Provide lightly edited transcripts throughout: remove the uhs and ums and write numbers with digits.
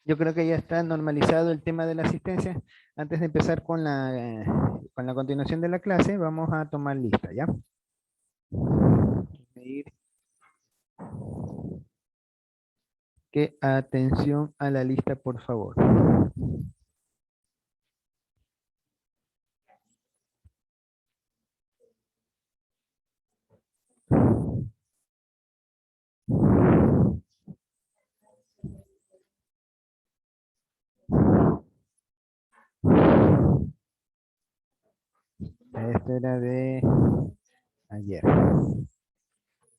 Yo creo que ya está normalizado el tema de la asistencia. Antes de empezar con la continuación de la clase, vamos a tomar lista, ¿ya? Pedir que atención a la lista, por favor. Esto era de ayer.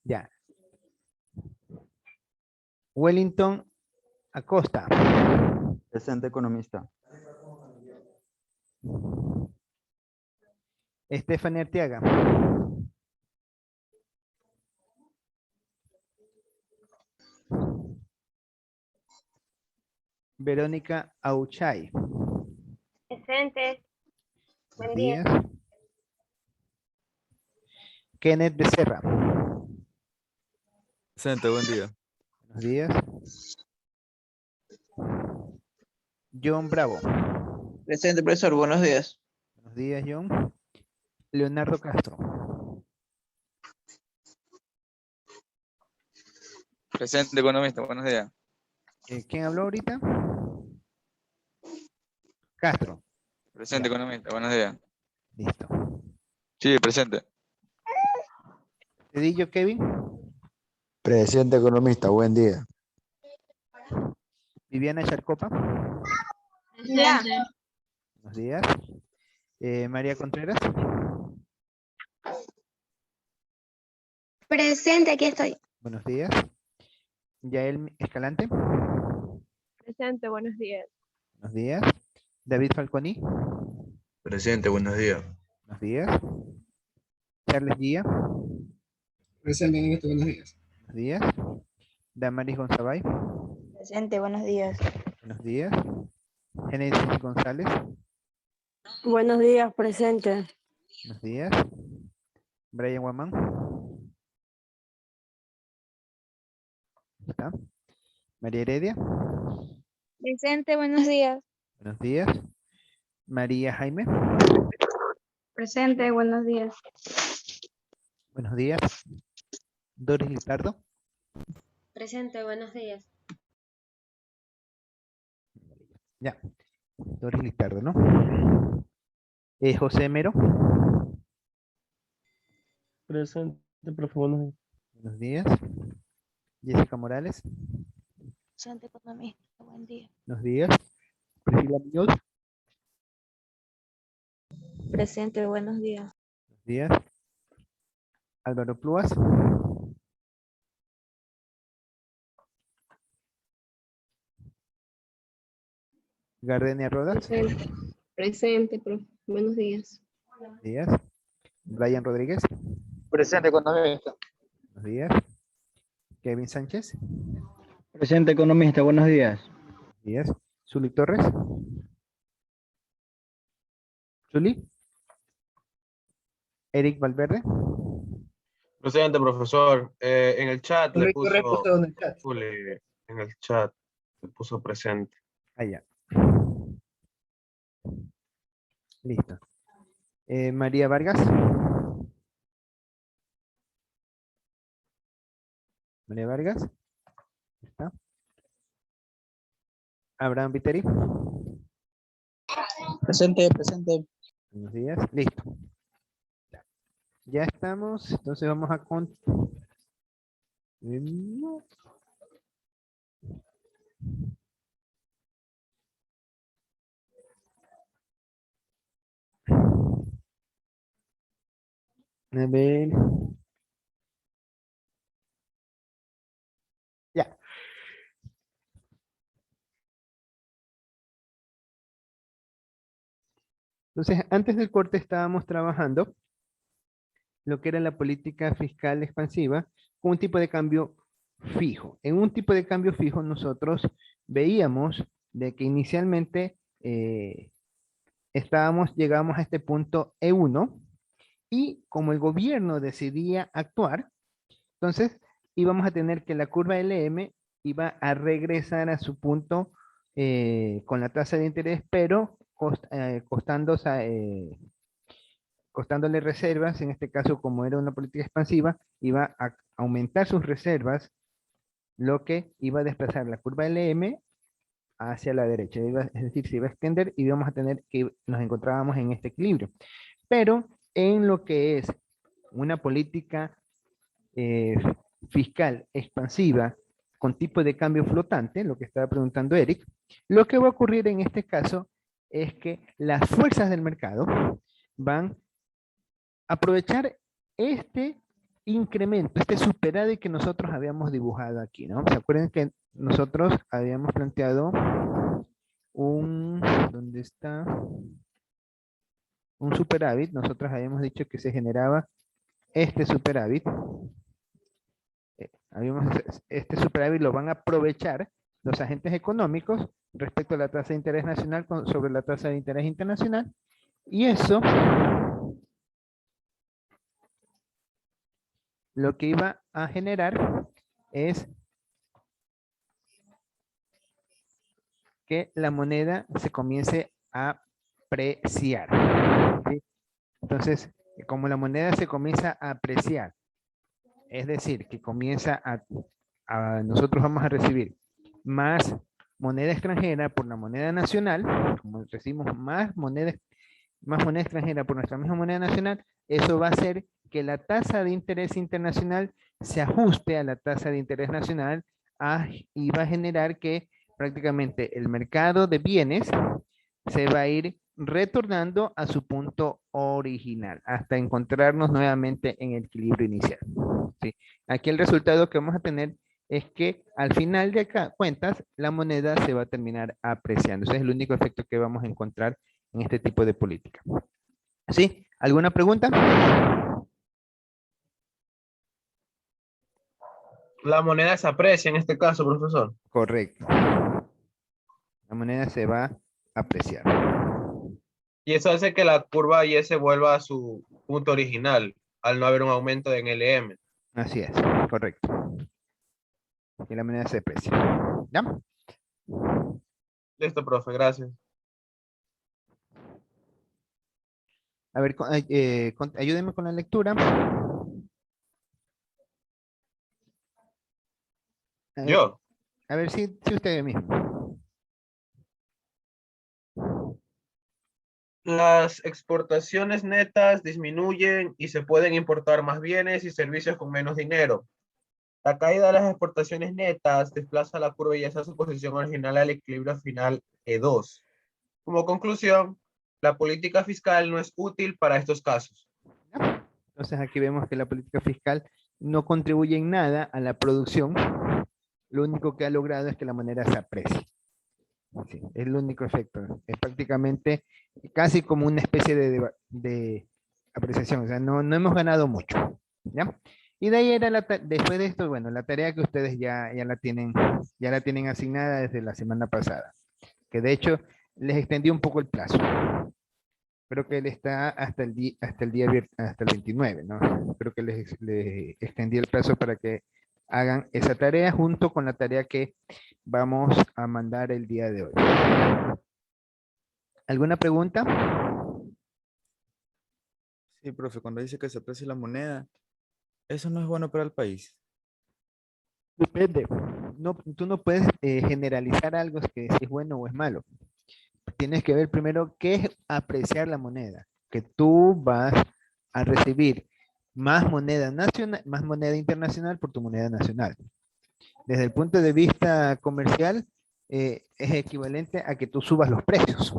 Ya. Wellington Acosta. Presente, economista. Stephanie Arteaga. Verónica Auchay. Presente. Buenos Buen día. días. Kenneth Becerra. Presente, buen día. Buenos días. John Bravo. Presente, profesor. Buenos días. Buenos días, John. Leonardo Castro. Presente, economista, buenos días. ¿Quién habló ahorita? Castro. Presente, Ya. economista, buenos días. Listo. Sí, presente. Cedillo Kevin. Presente, economista, buen día. Viviana Charcopa. Ya. Buenos días. María Contreras. Presente, aquí estoy. Buenos días. Yael Escalante. Presente, buenos días. Buenos días. David Falconi. Presente, buenos días. Buenos días. Charles Guía. Presente, economista, buenos días. Buenos días. Damaris Gonzabay. Presente, buenos días. Buenos días. Genesis González. Buenos días, presente. Buenos días. Brian Guamán. ¿Está? María Heredia. Presente, buenos días. Buenos días. María Jaime. Presente, buenos días. Buenos días. Doris Litardo. Presente, buenos días. Ya. Doris Litardo, ¿no? José Mero. Presente, profe, buenos días. Buenos días. Jessica Morales. Presente, economista, buen día. Buenos días. Priscila Muñoz. Presente, buenos días. Buenos días. Álvaro Pluas. Gardenia Rodas. Presente, profe. Buenos días. Buenos días. Brian Rodríguez. Presente, economista. Buenos días. Kevin Sánchez. Presente, economista. Buenos días. Buenos días. Zuli Torres. Zuli. Eric Valverde. Presente, profesor. En el chat le Correcto, puso, repuesto en el chat. en el chat le puso presente. Allá. Listo. María Vargas. María Vargas. ¿Está? Abraham Viteri. Presente, presente. Buenos días. Listo. Ya estamos. Entonces vamos a a ver. Ya. Entonces, antes del corte estábamos trabajando lo que era la política fiscal expansiva con un tipo de cambio fijo. En un tipo de cambio fijo nosotros veíamos de que inicialmente llegábamos a este punto E1 y como el gobierno decidía actuar, entonces íbamos a tener que la curva LM iba a regresar a su punto con la tasa de interés, pero costándole reservas, en este caso como era una política expansiva, iba a aumentar sus reservas, lo que iba a desplazar la curva LM hacia la derecha, es decir, se iba a extender y íbamos a tener que nos encontrábamos en este equilibrio. Pero en lo que es una política fiscal expansiva con tipo de cambio flotante, lo que estaba preguntando Eric, lo que va a ocurrir en este caso es que las fuerzas del mercado van a aprovechar este incremento, este superávit que nosotros habíamos dibujado aquí, ¿no? ¿Se acuerdan que nosotros habíamos planteado ¿dónde está? Un superávit, nosotros habíamos dicho que se generaba este superávit. Este superávit lo van a aprovechar los agentes económicos respecto a la tasa de interés nacional sobre la tasa de interés internacional, y eso lo que iba a generar es que la moneda se comience a apreciar, ¿sí? Entonces, como la moneda se comienza a apreciar, es decir, que comienza nosotros vamos a recibir más moneda extranjera por la moneda nacional, como recibimos más moneda extranjera por nuestra misma moneda nacional, eso va a hacer que la tasa de interés internacional se ajuste a la tasa de interés nacional y va a generar que prácticamente el mercado de bienes se va a ir retornando a su punto original hasta encontrarnos nuevamente en el equilibrio inicial. ¿Sí? Aquí el resultado que vamos a tener es que al final de cuentas la moneda se va a terminar apreciando. Ese es el único efecto que vamos a encontrar en este tipo de política. ¿Sí? ¿Alguna pregunta? La moneda se aprecia en este caso, profesor. Correcto. La moneda se va a apreciar. Y eso hace que la curva Y se vuelva a su punto original, al no haber un aumento en LM. Así es, correcto. Que la moneda se aprecia. ¿Ya? Listo, profe, gracias. A ver, ayúdenme con la lectura. ¿Yo? A ver si usted mismo. Las exportaciones netas disminuyen y se pueden importar más bienes y servicios con menos dinero. La caída de las exportaciones netas desplaza la curva y esa su posición original al equilibrio final E2. Como conclusión, la política fiscal no es útil para estos casos. Entonces aquí vemos que la política fiscal no contribuye en nada a la producción. Lo único que ha logrado es que la moneda se aprecie. Sí, es el único efecto. Es prácticamente casi como una especie de apreciación. O sea, no hemos ganado mucho. ¿Ya? Y de ahí era después de esto, bueno, la tarea que ustedes ya la tienen asignada desde la semana pasada. Que de hecho les extendí un poco el plazo. Creo que él está hasta el 29, ¿no? Creo que les extendí el plazo para que hagan esa tarea junto con la tarea que vamos a mandar el día de hoy. ¿Alguna pregunta? Sí, profe, cuando dice que se aprecia la moneda, ¿eso no es bueno para el país? Depende. No, tú no puedes generalizar algo que si es bueno o es malo. Tienes que ver primero qué es apreciar la moneda. Que tú vas a recibir más moneda nacional, más moneda internacional por tu moneda nacional. Desde el punto de vista comercial, es equivalente a que tú subas los precios.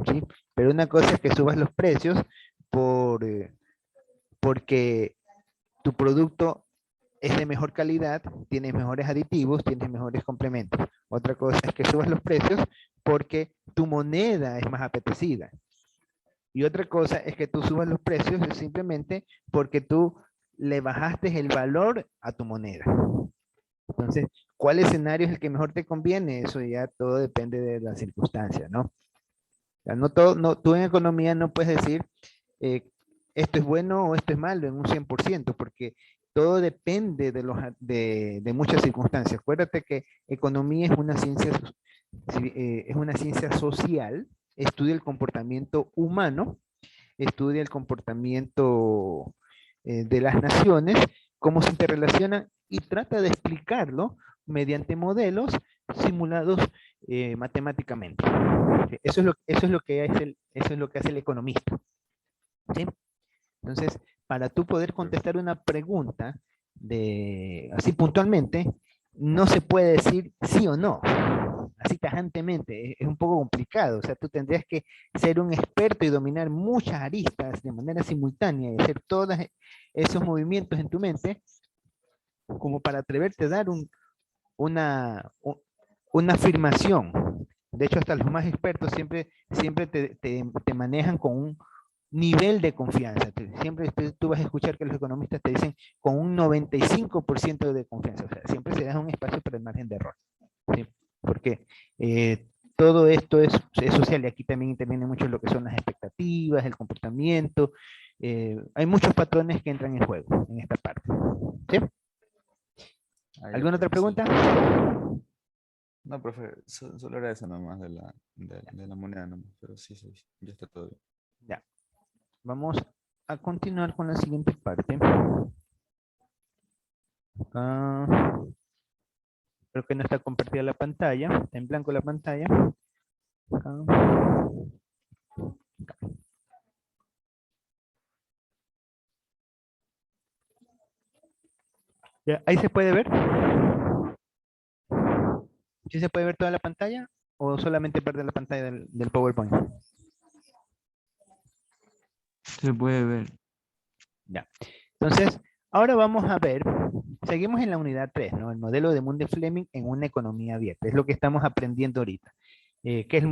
¿Sí? Pero una cosa es que subas los precios porque tu producto es de mejor calidad, tienes mejores aditivos, tienes mejores complementos. Otra cosa es que subas los precios porque tu moneda es más apetecida. Y otra cosa es que tú subas los precios simplemente porque tú le bajaste el valor a tu moneda. Entonces, ¿cuál escenario es el que mejor te conviene? Eso ya todo depende de las circunstancias, ¿no? O sea, tú en economía no puedes decir esto es bueno o esto es malo en un 100%, porque todo depende de muchas circunstancias. Acuérdate que economía es una ciencia social, estudia el comportamiento humano, estudia el comportamiento de las naciones, cómo se interrelacionan y trata de explicarlo mediante modelos simulados matemáticamente. Eso es lo que hace el economista. ¿Sí? Entonces, para tú poder contestar una pregunta así puntualmente, no se puede decir sí o no, así tajantemente, es un poco complicado. O sea, tú tendrías que ser un experto y dominar muchas aristas de manera simultánea y hacer todos esos movimientos en tu mente como para atreverte a dar una afirmación. De hecho, hasta los más expertos siempre te manejan con un nivel de confianza. Siempre tú vas a escuchar que los economistas te dicen con un 95% de confianza. O sea, siempre se deja un espacio para el margen de error. ¿Sí? Porque todo esto es social y aquí también interviene mucho lo que son las expectativas, el comportamiento. Hay muchos patrones que entran en juego en esta parte. ¿Sí? ¿Alguna otra pregunta? No, profe, solo era eso nomás de la moneda nomás, pero sí, ya está todo bien. Ya. Vamos a continuar con la siguiente parte. Acá. Creo que no está compartida la pantalla. Está en blanco la pantalla. Acá. Acá. Ya, ¿ahí se puede ver? ¿Sí se puede ver toda la pantalla? ¿O solamente parte de la pantalla del PowerPoint? Se puede ver. Ya. Entonces, ahora vamos a ver, seguimos en la unidad 3, ¿no? El modelo de Mundell-Fleming en una economía abierta. Es lo que estamos aprendiendo ahorita. ¿Qué es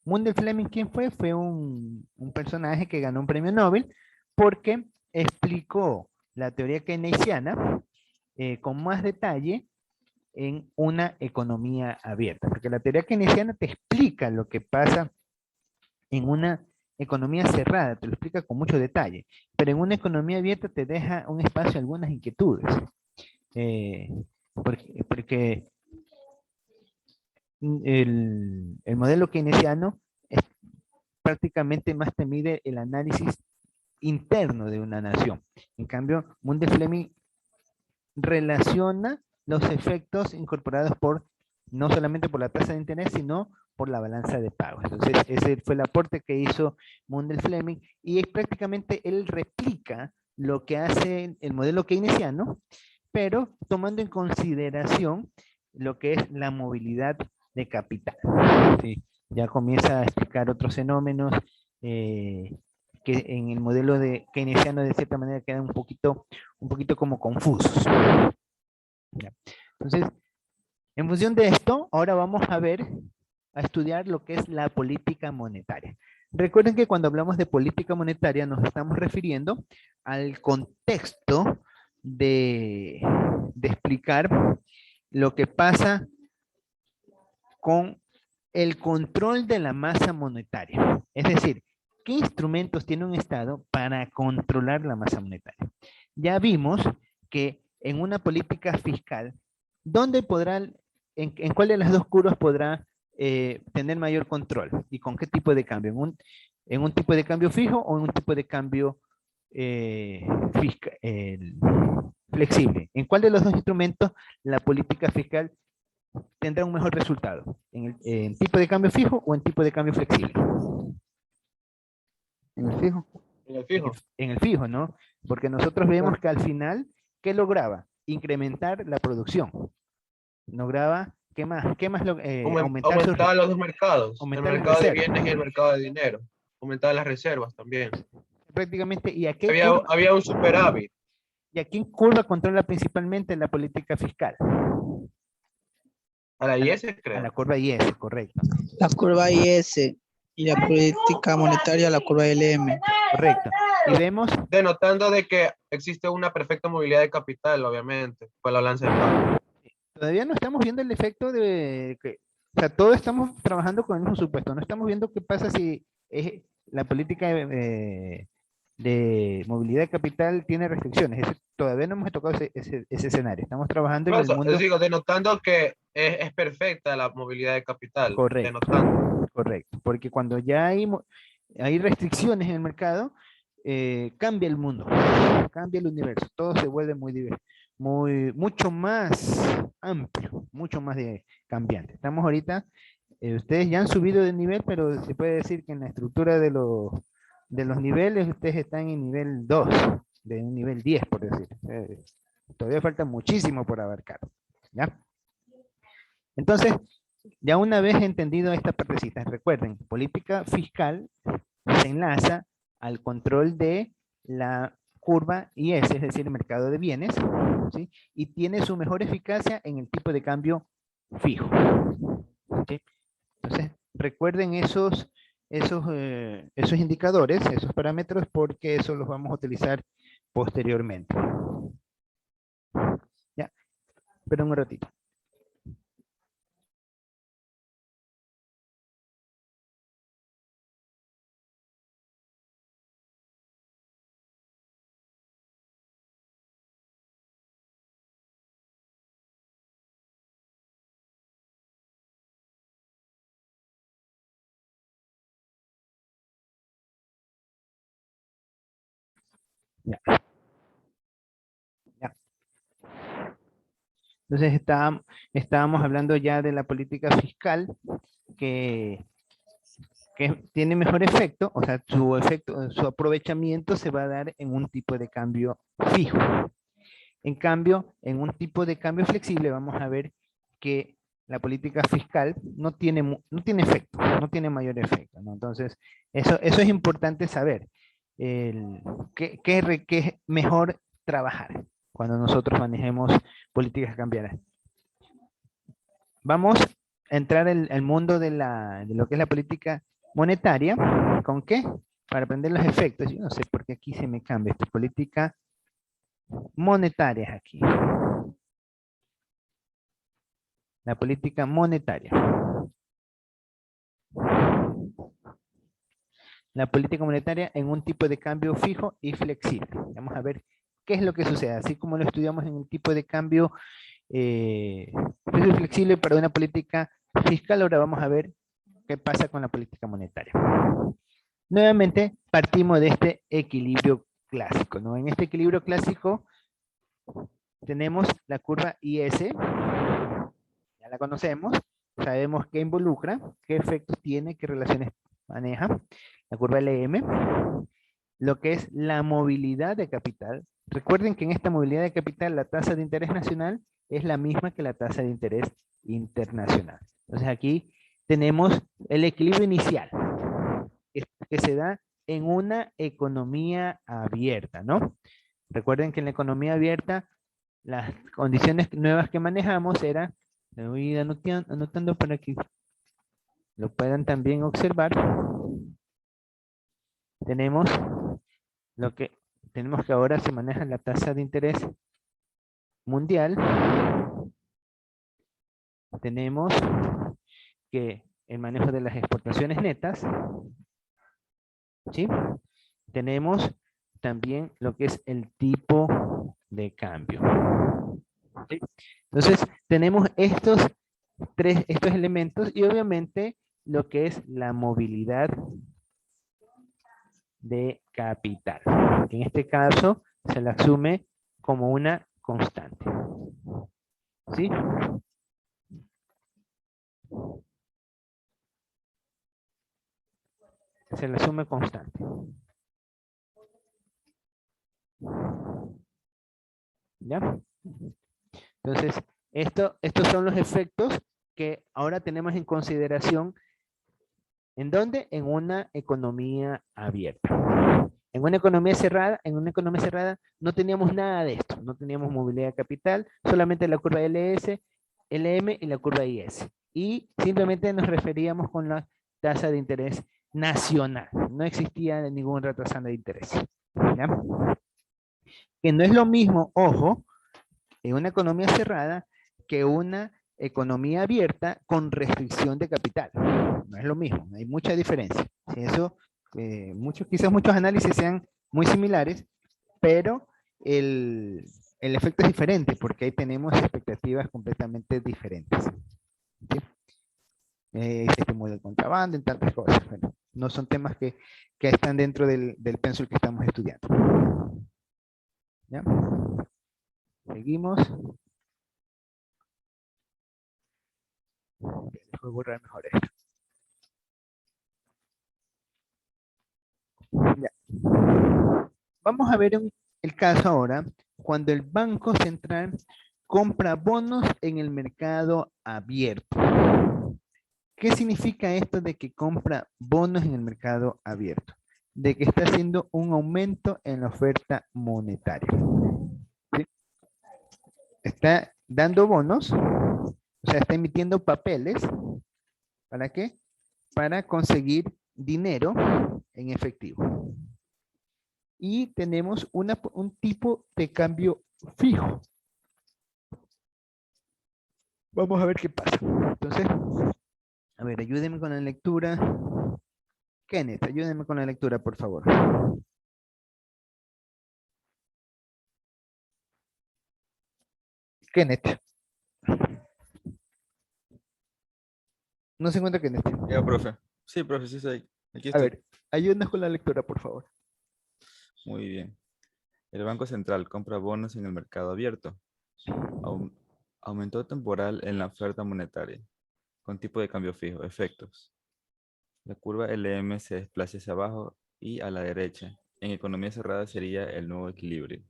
Mundell-Fleming? ¿Quién fue? Fue un personaje que ganó un premio Nobel porque explicó la teoría keynesiana con más detalle en una economía abierta. Porque la teoría keynesiana te explica lo que pasa en una economía cerrada, te lo explica con mucho detalle, pero en una economía abierta te deja un espacio a algunas inquietudes. Porque el modelo keynesiano prácticamente más te mide el análisis interno de una nación. En cambio, Mundell-Fleming relaciona los efectos incorporados no solamente por la tasa de interés, sino por la balanza de pagos. Entonces, ese fue el aporte que hizo Mundell-Fleming y prácticamente él replica lo que hace el modelo keynesiano, pero tomando en consideración lo que es la movilidad de capital. ¿Sí? Ya comienza a explicar otros fenómenos que en el modelo keynesiano de cierta manera quedan un poquito como confusos. ¿Ya? Entonces, en función de esto, ahora vamos a estudiar lo que es la política monetaria. Recuerden que cuando hablamos de política monetaria nos estamos refiriendo al contexto de explicar lo que pasa con el control de la masa monetaria. Es decir, ¿qué instrumentos tiene un Estado para controlar la masa monetaria? Ya vimos que en una política fiscal, ¿dónde podrá, en cuál de las dos curvas podrá tener mayor control? ¿Y con qué tipo de cambio? ¿En un tipo de cambio fijo o en un tipo de cambio flexible? ¿En cuál de los dos instrumentos la política fiscal tendrá un mejor resultado? ¿En tipo de cambio fijo o en tipo de cambio flexible? ¿En el fijo? En el fijo. En el fijo, ¿no? Porque nosotros vemos que al final, ¿qué lograba? Incrementar la producción. Lograba, ¿qué más? Aumentar los dos mercados, el mercado de bienes y el mercado de dinero. Aumentar las reservas también. Prácticamente, ¿y había un superávit? ¿Y a quién curva controla principalmente la política fiscal? A la IS, creo. A la curva IS, correcto. La curva IS y la política monetaria, la curva LM. Correcto. Y vemos... Denotando de que existe una perfecta movilidad de capital, obviamente, con la balanza de pagos. Todavía no estamos viendo el efecto de que... O sea, todos estamos trabajando con el mismo supuesto. No estamos viendo qué pasa si la política de movilidad de capital tiene restricciones. Todavía no hemos tocado ese escenario. Estamos trabajando en el mundo. Digo, denotando que es perfecta la movilidad de capital. Correcto. Denotando. Correcto. Porque cuando ya hay restricciones en el mercado, cambia el mundo, cambia el universo. Todo se vuelve mucho más amplio, mucho más cambiante. Estamos ahorita, ustedes ya han subido de nivel, pero se puede decir que en la estructura de los niveles, ustedes están en nivel 2, de un nivel 10, por decir. Todavía falta muchísimo por abarcar, ¿ya? Entonces, ya una vez entendido esta partecita, recuerden, política fiscal se enlaza al control de la curva IS, es decir, el mercado de bienes, ¿sí? Y tiene su mejor eficacia en el tipo de cambio fijo. ¿Sí? Entonces, recuerden esos indicadores, esos parámetros, porque eso los vamos a utilizar posteriormente. Ya, espera un ratito. Ya. Ya. Entonces estábamos hablando ya de la política fiscal que tiene mejor efecto, o sea, su aprovechamiento se va a dar en un tipo de cambio fijo. En cambio, en un tipo de cambio flexible vamos a ver que la política fiscal no tiene efecto, no tiene mayor efecto, ¿no? Entonces, eso es importante saber. ¿Qué es mejor trabajar cuando nosotros manejemos políticas cambiarias? Vamos a entrar al mundo de lo que es la política monetaria. ¿Con qué? Para aprender los efectos. Yo no sé por qué aquí se me cambia esta política monetaria aquí. La política monetaria. La política monetaria en un tipo de cambio fijo y flexible. Vamos a ver qué es lo que sucede. Así como lo estudiamos en un tipo de cambio fijo y flexible para una política fiscal, ahora vamos a ver qué pasa con la política monetaria. Nuevamente partimos de este equilibrio clásico, ¿no? En este equilibrio clásico tenemos la curva IS, ya la conocemos, sabemos qué involucra, qué efectos tiene, qué relaciones maneja. La curva LM, lo que es la movilidad de capital. Recuerden que en esta movilidad de capital la tasa de interés nacional es la misma que la tasa de interés internacional. Entonces aquí tenemos el equilibrio inicial que se da en una economía abierta, ¿no? Recuerden que en la economía abierta las condiciones nuevas que manejamos era, me voy anotando para que lo puedan también observar. Tenemos que ahora se maneja la tasa de interés mundial. Tenemos que el manejo de las exportaciones netas, ¿sí? Tenemos también lo que es el tipo de cambio, ¿sí? Entonces, tenemos estos elementos y obviamente lo que es la movilidad de capital, que en este caso se la asume como una constante, ¿sí? Se le asume constante. ¿Ya? Entonces, estos son los efectos que ahora tenemos en consideración. ¿En dónde? En una economía abierta. En una economía cerrada no teníamos nada de esto. No teníamos movilidad de capital, solamente la curva LS, LM y la curva IS. Y simplemente nos referíamos con la tasa de interés nacional. No existía ningún retrasante de interés. ¿Ya? Que no es lo mismo, ojo, en una economía cerrada que una economía abierta con restricción de capital. No es lo mismo, hay mucha diferencia. Eso, quizás muchos análises se han muy similares, pero el efecto es diferente porque ahí tenemos expectativas completamente diferentes. ¿Sí? Se estimula el contrabando, en tantas cosas. Bueno, no son temas que están dentro del pénsul que estamos estudiando. ¿Ya? Seguimos. Voy a borrar mejor esto. Ya. Vamos a ver el caso ahora, cuando el Banco Central compra bonos en el mercado abierto. ¿Qué significa esto de que compra bonos en el mercado abierto? De que está haciendo un aumento en la oferta monetaria. ¿Sí? Está dando bonos, o sea, está emitiendo papeles. ¿Para qué? Para conseguir dinero en efectivo. Y tenemos un tipo de cambio fijo. Vamos a ver qué pasa. Entonces, a ver, ayúdenme con la lectura. Kenneth, ayúdenme con la lectura, por favor. Kenneth. No se encuentra Kenneth. Ya, profe. Sí, profe, sí estoy. Aquí A estoy. ver, ayúdenos con la lectura, por favor. Muy bien. El Banco Central compra bonos en el mercado abierto. Aumentó temporal en la oferta monetaria, con tipo de cambio fijo. Efectos. La curva LM se desplaza hacia abajo y a la derecha. En economía cerrada sería el nuevo equilibrio.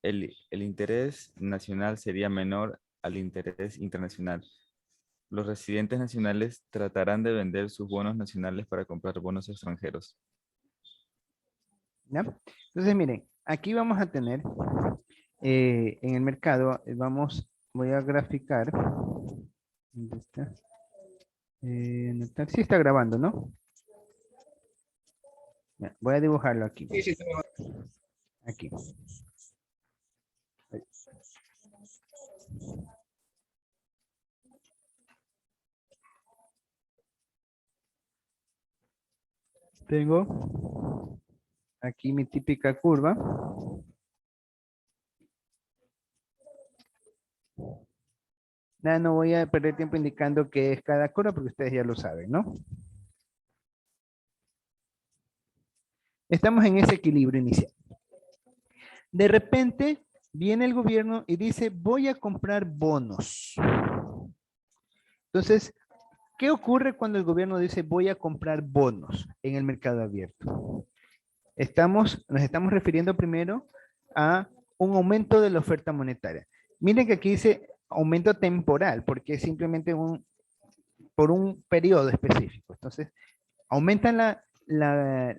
El interés nacional sería menor al interés internacional. Los residentes nacionales tratarán de vender sus bonos nacionales para comprar bonos extranjeros. ¿Ya? Entonces, miren, aquí vamos a tener en el mercado, voy a graficar. ¿Dónde está? Sí está grabando, ¿no? Ya, voy a dibujarlo aquí. Sí, sí, Aquí. Ahí. Tengo aquí mi típica curva. Nada, no voy a perder tiempo indicando qué es cada curva porque ustedes ya lo saben, ¿no? Estamos en ese equilibrio inicial. De repente viene el gobierno y dice, voy a comprar bonos. Entonces, ¿qué ocurre cuando el gobierno dice, voy a comprar bonos en el mercado abierto? Nos estamos refiriendo primero a un aumento de la oferta monetaria. Miren que aquí dice aumento temporal, porque es simplemente por un periodo específico. Entonces, aumentan la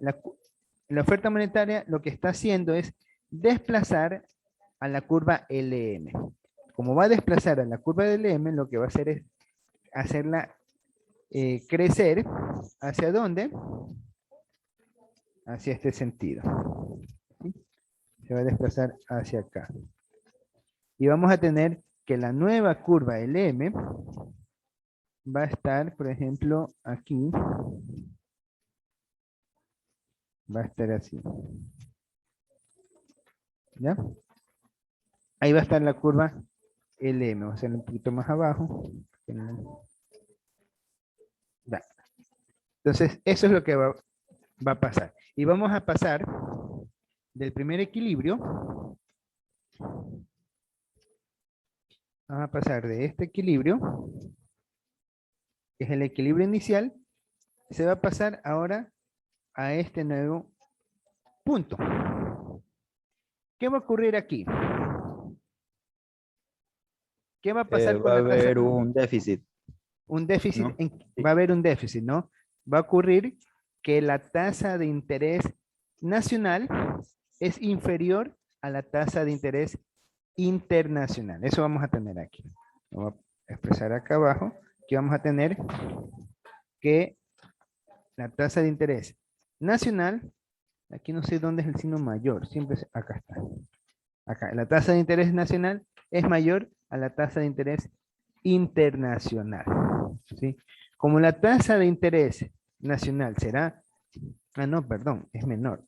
oferta monetaria, lo que está haciendo es desplazar a la curva LM. Como va a desplazar a la curva de LM, lo que va a hacer es hacerla crecer. ¿Hacia dónde? Hacia este sentido. ¿Sí? Se va a desplazar hacia acá. Y vamos a tener que la nueva curva LM va a estar, por ejemplo, aquí. Va a estar así. ¿Ya? Ahí va a estar la curva LM. Vamos a hacerlo un poquito más abajo. Ya. Entonces, eso es lo que va a pasar. Y vamos a pasar del primer equilibrio. Vamos a pasar de este equilibrio, que es el equilibrio inicial, se va a pasar ahora a este nuevo punto. ¿Qué va a ocurrir aquí? ¿Qué va a pasar con Va a la tasa? haber un déficit. Un déficit, ¿No? va a haber un déficit, ¿no? Va a ocurrir que la tasa de interés nacional es inferior a la tasa de interés internacional. Eso vamos a tener aquí. Vamos a expresar acá abajo que vamos a tener que la tasa de interés nacional, aquí no sé dónde es el signo mayor, siempre es, acá está. Acá, la tasa de interés nacional es mayor a la tasa de interés internacional. ¿Sí? Como la tasa de interés nacional será, no, perdón, es menor.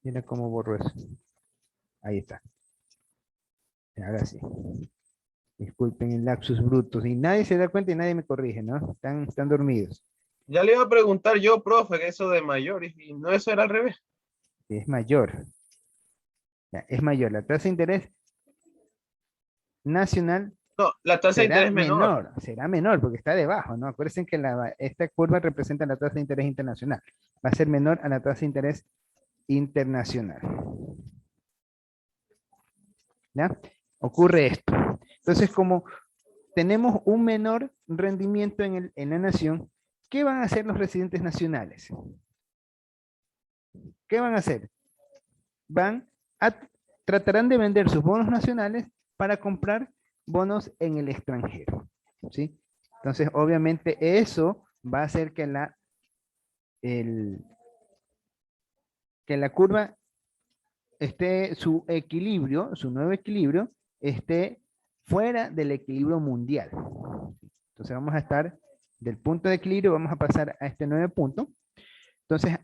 Mira cómo borro eso. Ahí está. Ahora sí. Disculpen el lapsus brutus. Y nadie se da cuenta y nadie me corrige, ¿no? Están dormidos. Ya le iba a preguntar yo, profe, eso de mayor, y no, eso era al revés. Es mayor. Ya, es mayor. La tasa de interés nacional No, la tasa de será interés menor. será menor porque está debajo, ¿no? Acuérdense que esta curva representa la tasa de interés internacional. Va a ser menor a la tasa de interés internacional. ¿Ya? Ocurre esto. Entonces, como tenemos un menor rendimiento en la nación, ¿qué van a hacer los residentes nacionales? ¿Qué van a hacer? Tratarán de vender sus bonos nacionales para comprar bonos en el extranjero, ¿sí? Entonces, obviamente, eso va a hacer que la curva esté, su nuevo equilibrio, esté fuera del equilibrio mundial. Entonces, vamos a estar del punto de equilibrio, vamos a pasar a este nuevo punto. Entonces,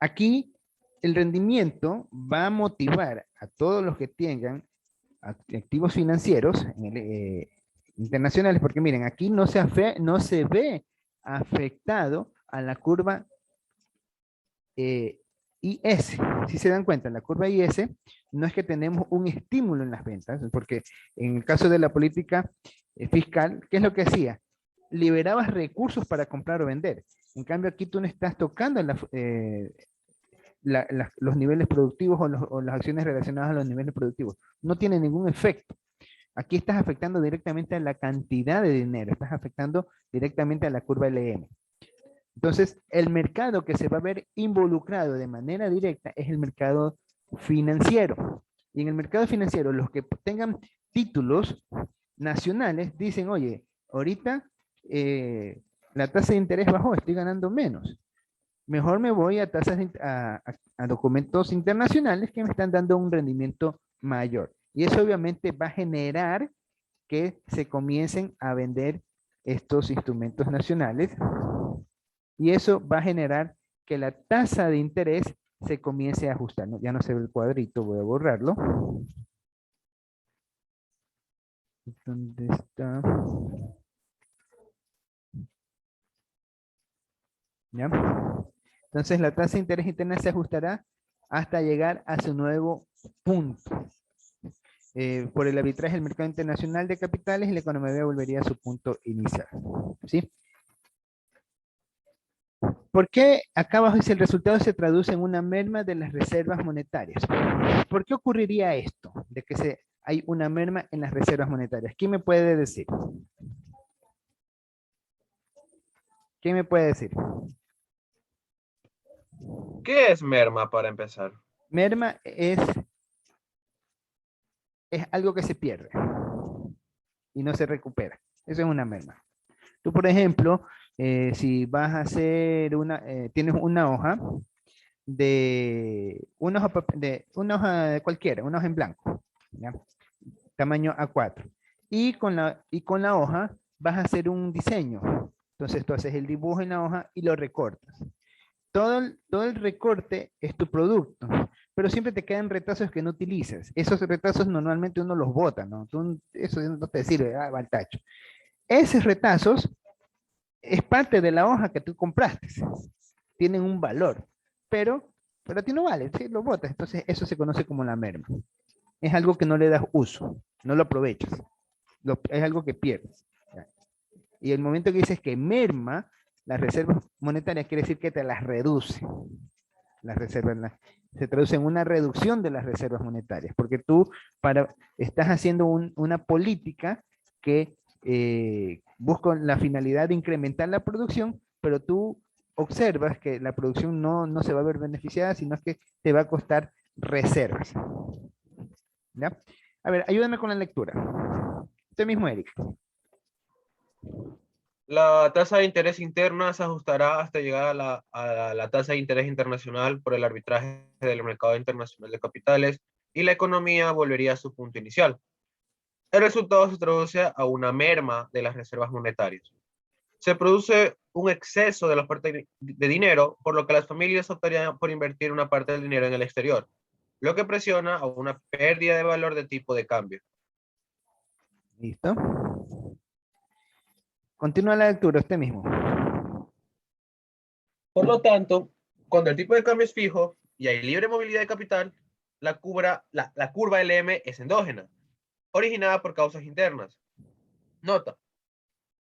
aquí el rendimiento va a motivar a todos los que tengan activos financieros internacionales, porque miren, aquí no se ve afectado a la curva IS. Si se dan cuenta, la curva IS no es que tenemos un estímulo en las ventas, porque en el caso de la política fiscal, ¿qué es lo que hacía? Liberabas recursos para comprar o vender. En cambio, aquí tú no estás tocando los niveles productivos o las acciones relacionadas a los niveles productivos. No tiene ningún efecto. Aquí estás afectando directamente a la cantidad de dinero, estás afectando directamente a la curva LM. Entonces, el mercado que se va a ver involucrado de manera directa es el mercado financiero. Y en el mercado financiero, los que tengan títulos nacionales dicen, oye, ahorita la tasa de interés bajó, estoy ganando menos. Mejor me voy a a documentos internacionales que me están dando un rendimiento mayor. Y eso obviamente va a generar que se comiencen a vender estos instrumentos nacionales. Y eso va a generar que la tasa de interés se comience a ajustar, ¿no? Ya no se ve el cuadrito, voy a borrarlo. ¿Dónde está? ¿Ya? Entonces la tasa de interés interna se ajustará hasta llegar a su nuevo punto. Por el arbitraje del mercado internacional de capitales, la economía volvería a su punto inicial. ¿Sí? ¿Por qué acá abajo dice el resultado se traduce en una merma de las reservas monetarias? ¿Por qué ocurriría esto? De que hay una merma en las reservas monetarias. ¿Quién me puede decir? ¿Quién me puede decir? ¿Qué es merma para empezar? Merma es algo que se pierde y no se recupera. Eso es una merma. Tú, por ejemplo, si vas a hacer tienes una hoja una hoja de cualquiera, una hoja en blanco, ¿ya? Tamaño A4. Y con la hoja vas a hacer un diseño. Entonces tú haces el dibujo en la hoja y lo recortas. Todo el recorte es tu producto, pero siempre te quedan retazos que no utilizas. Esos retazos normalmente uno los bota, ¿no? Eso no te sirve, va al tacho. Esos retazos es parte de la hoja que tú compraste. Tienen un valor, pero a ti no vale, ¿sí? Lo botas. Entonces eso se conoce como la merma. Es algo que no le das uso, no lo aprovechas. Es algo que pierdes. Y el momento que dices que merma las reservas monetarias, quiere decir que te las reduce. Las reservas se traduce en una reducción de las reservas monetarias, porque tú estás haciendo una política que busca la finalidad de incrementar la producción, pero tú observas que la producción no se va a ver beneficiada, sino que te va a costar reservas. ¿Ya? A ver, ayúdame con la lectura. Usted mismo, Eric. La tasa de interés interna se ajustará hasta llegar a la tasa de interés internacional por el arbitraje del mercado internacional de capitales y la economía volvería a su punto inicial. El resultado se traduce a una merma de las reservas monetarias. se produce un exceso de la oferta de dinero, por lo que las familias optarían por invertir una parte del dinero en el exterior, lo que presiona a una pérdida de valor de tipo de cambio. ¿Listo? Continúa la lectura usted mismo. Por lo tanto, cuando el tipo de cambio es fijo y hay libre movilidad de capital, la curva LM es endógena, originada por causas internas. Nota: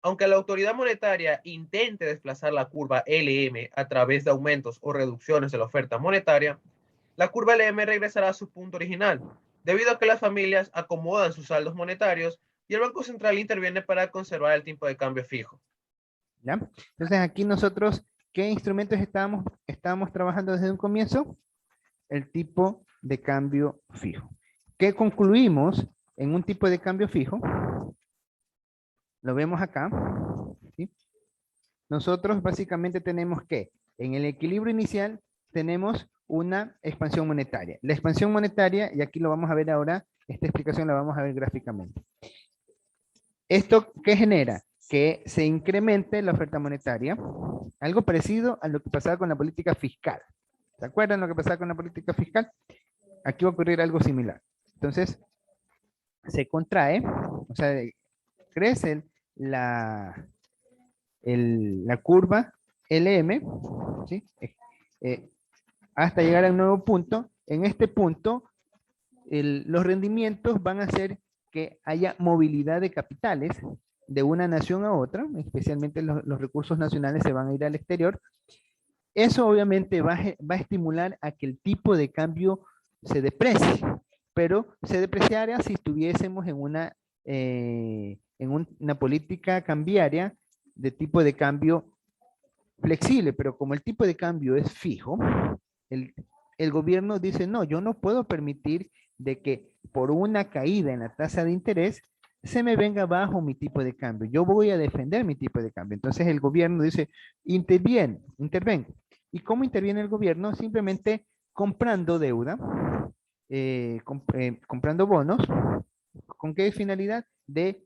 aunque la autoridad monetaria intente desplazar la curva LM a través de aumentos o reducciones de la oferta monetaria, la curva LM regresará a su punto original, debido a que las familias acomodan sus saldos monetarios y el Banco Central interviene para conservar el tipo de cambio fijo. ¿Ya? Entonces aquí nosotros, ¿qué instrumentos estábamos trabajando desde un comienzo? El tipo de cambio fijo. ¿Qué concluimos en un tipo de cambio fijo? Lo vemos acá. ¿Sí? Nosotros básicamente tenemos que en el equilibrio inicial tenemos una expansión monetaria. La expansión monetaria, y aquí lo vamos a ver ahora, esta explicación la vamos a ver gráficamente. ¿Esto qué genera? Que se incremente la oferta monetaria, algo parecido a lo que pasaba con la política fiscal. ¿Se acuerdan lo que pasaba con la política fiscal? Aquí va a ocurrir algo similar. Entonces, se contrae, o sea, crece la curva LM, ¿sí? Hasta llegar a un nuevo punto. En este punto, los rendimientos van a hacer que haya movilidad de capitales de una nación a otra, especialmente los recursos nacionales se van a ir al exterior. Eso obviamente va a estimular a que el tipo de cambio se deprecie, pero se depreciaría si estuviésemos en una política cambiaria de tipo de cambio flexible, pero como el tipo de cambio es fijo, el gobierno dice, no, yo no puedo permitir de que por una caída en la tasa de interés se me venga bajo mi tipo de cambio. Yo voy a defender mi tipo de cambio. Entonces el gobierno dice, intervengo. ¿Y cómo interviene el gobierno? Simplemente comprando deuda, comprando bonos. ¿Con qué finalidad? De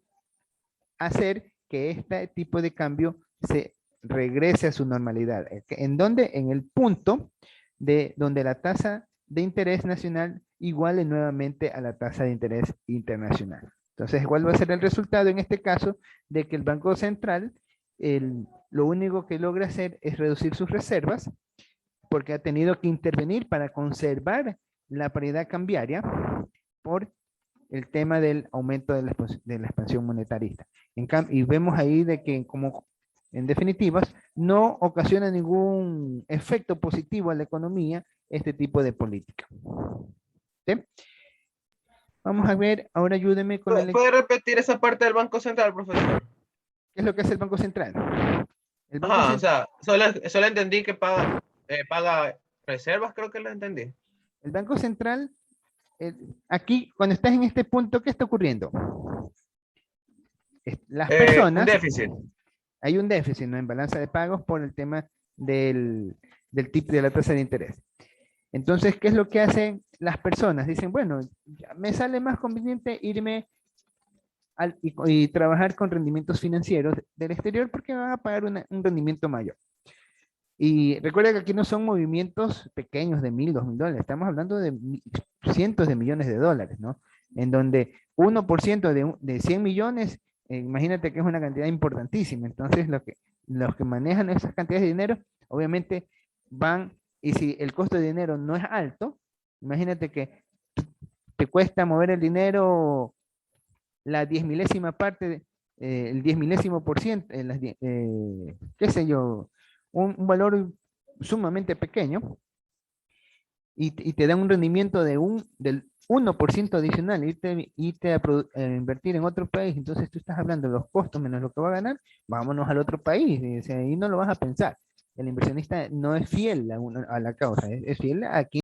hacer que este tipo de cambio se regrese a su normalidad. ¿En dónde? En el punto de donde la tasa de interés nacional iguale nuevamente a la tasa de interés internacional. Entonces, ¿cuál va a ser el resultado en este caso? De que el Banco Central lo único que logra hacer es reducir sus reservas porque ha tenido que intervenir para conservar la paridad cambiria por el tema del aumento de la expansión monetarista. Y vemos ahí de que como en definitivas no ocasiona ningún efecto positivo a la economía este tipo de política. ¿Sí? Vamos a ver, ahora ayúdeme con la ¿Puede repetir esa parte del Banco Central, profesor? ¿Qué es lo que hace el Banco Central? El Banco Ajá, o sea, solo entendí que paga reservas, creo que lo entendí. El Banco Central, aquí, cuando estás en este punto, ¿qué está ocurriendo? Las personas... Un déficit. Hay un déficit, ¿no? En balanza de pagos por el tema del tipo de la tasa de interés. Entonces, ¿qué es lo que hacen las personas? Dicen, bueno, me sale más conveniente irme y trabajar con rendimientos financieros del exterior porque van a pagar un rendimiento mayor. Y recuerda que aquí no son movimientos pequeños de $1,000, $2,000, estamos hablando de cientos de millones de dólares, ¿no? En donde 1% de 100 millones, imagínate que es una cantidad importantísima. Entonces, los que manejan esas cantidades de dinero, obviamente van, y si el costo de dinero no es alto, imagínate que te cuesta mover el dinero la 10 milésima parte, el 10 milésimo%, qué sé yo, un valor sumamente pequeño, y te dan un rendimiento del 1% adicional, irte a invertir en otro país. Entonces tú estás hablando de los costos menos lo que va a ganar, vámonos al otro país, y, o sea, ahí no lo vas a pensar. El inversionista no es fiel a la causa, es fiel a quien